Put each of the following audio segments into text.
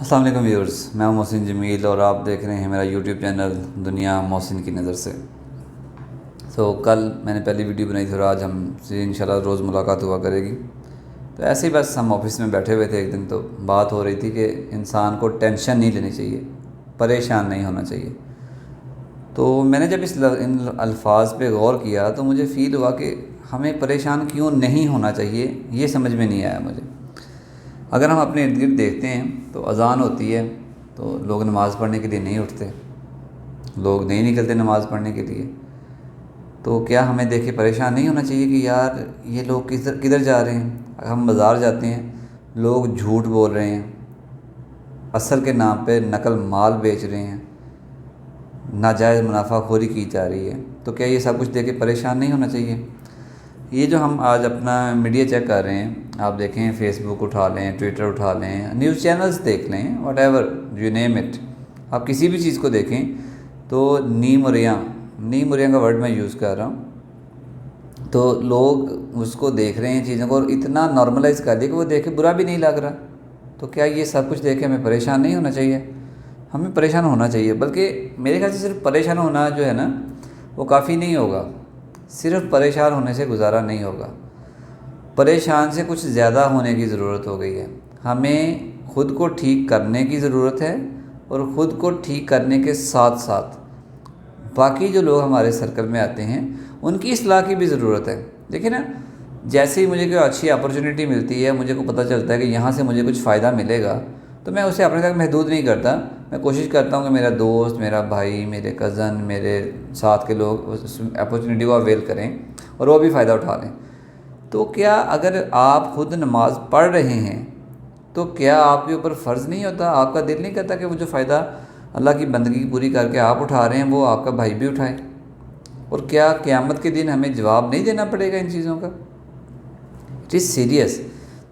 السلام علیکم ویورز، میں ہوں محسن جمیل اور آپ دیکھ رہے ہیں میرا یوٹیوب چینل دنیا محسن کی نظر سے۔ کل میں نے پہلی ویڈیو بنائی تھی اور آج ہم سے انشاءاللہ روز ملاقات ہوا کرے گی۔ تو ایسے ہی بس ہم آفس میں بیٹھے ہوئے تھے، ایک دن تو بات ہو رہی تھی کہ انسان کو ٹینشن نہیں لینی چاہیے، پریشان نہیں ہونا چاہیے۔ تو میں نے جب ان الفاظ پہ غور کیا تو مجھے فیل ہوا کہ ہمیں پریشان کیوں نہیں ہونا چاہیے، یہ سمجھ میں نہیں آیا مجھے۔ اگر ہم اپنے ارد گرد دیکھتے ہیں تو اذان ہوتی ہے تو لوگ نماز پڑھنے کے لیے نہیں اٹھتے، لوگ نہیں نکلتے نماز پڑھنے کے لیے۔ تو کیا ہمیں دیکھ کے پریشان نہیں ہونا چاہیے کہ یار یہ لوگ کدھر جا رہے ہیں؟ اگر ہم بازار جاتے ہیں، لوگ جھوٹ بول رہے ہیں، اصل کے نام پہ نقل مال بیچ رہے ہیں، ناجائز منافع خوری کی جا رہی ہے، تو کیا یہ سب کچھ دیکھ کے پریشان نہیں ہونا چاہیے؟ یہ جو ہم آج اپنا میڈیا چیک کر رہے ہیں، آپ دیکھیں فیس بک اٹھا لیں، ٹویٹر اٹھا لیں، نیوز چینلز دیکھ لیں، what ever you name it, آپ کسی بھی چیز کو دیکھیں تو نیم اریاں کا ورڈ میں یوز کر رہا ہوں، تو لوگ اس کو دیکھ رہے ہیں چیزوں کو اور اتنا نارملائز کر دیا کہ وہ دیکھ کے برا بھی نہیں لگ رہا۔ تو کیا یہ سب کچھ دیکھ کے ہمیں پریشان نہیں ہونا چاہیے؟ ہمیں پریشان ہونا چاہیے، بلکہ میرے خیال سے صرف پریشان ہونا جو ہے نا وہ کافی نہیں ہوگا، صرف پریشان ہونے سے گزارا نہیں ہوگا، پریشان سے کچھ زیادہ ہونے کی ضرورت ہو گئی ہے۔ ہمیں خود کو ٹھیک کرنے کی ضرورت ہے اور خود کو ٹھیک کرنے کے ساتھ ساتھ باقی جو لوگ ہمارے سرکل میں آتے ہیں ان کی اصلاح کی بھی ضرورت ہے۔ دیکھیں نا، جیسے ہی مجھے کوئی اچھی اپرچونٹی ملتی ہے، مجھے کو پتہ چلتا ہے کہ یہاں سے مجھے کچھ فائدہ ملے گا، تو میں اسے اپنے تک محدود نہیں کرتا، میں کوشش کرتا ہوں کہ میرا دوست، میرا بھائی، میرے کزن، میرے ساتھ کے لوگ اس اپرچونٹی کو اویل کریں اور وہ بھی فائدہ اٹھا لیں۔ تو کیا اگر آپ خود نماز پڑھ رہے ہیں تو کیا آپ کے اوپر فرض نہیں ہوتا، آپ کا دل نہیں کرتا کہ وہ جو فائدہ اللہ کی بندگی پوری کر کے آپ اٹھا رہے ہیں وہ آپ کا بھائی بھی اٹھائے؟ اور کیا قیامت کے دن ہمیں جواب نہیں دینا پڑے گا ان چیزوں کا؟ It is serious.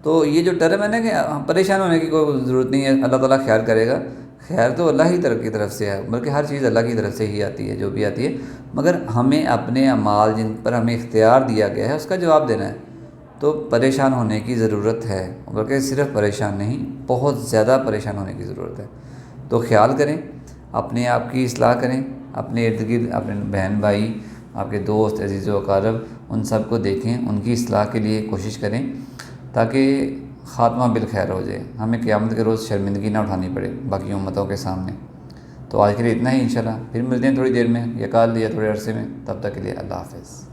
تو یہ جو ٹرم ہے نا کہ پریشان ہونے کی کوئی ضرورت نہیں ہے، اللہ تعالیٰ خیر کرے گا، خیر تو اللہ ہی کی طرف سے ہے، بلکہ ہر چیز اللہ کی طرف سے ہی آتی ہے جو بھی آتی ہے، مگر ہمیں اپنے اعمال جن پر ہمیں اختیار دیا گیا ہے اس کا جواب دینا ہے۔ تو پریشان ہونے کی ضرورت ہے، بلکہ صرف پریشان نہیں، بہت زیادہ پریشان ہونے کی ضرورت ہے۔ تو خیال کریں، اپنے آپ کی اصلاح کریں، اپنے ارد گرد اپنے بہن بھائی، آپ کے دوست، عزیز و اقارب، ان سب کو دیکھیں، ان کی اصلاح کے لیے کوشش کریں تاکہ خاتمہ بالخیر ہو جائے، ہمیں قیامت کے روز شرمندگی نہ اٹھانی پڑے باقی امتوں کے سامنے۔ تو آج کے لیے اتنا ہی، انشاءاللہ پھر ملتے ہیں تھوڑی دیر میں یا کل یا تھوڑے عرصے میں، تب تک کے لیے اللہ حافظ۔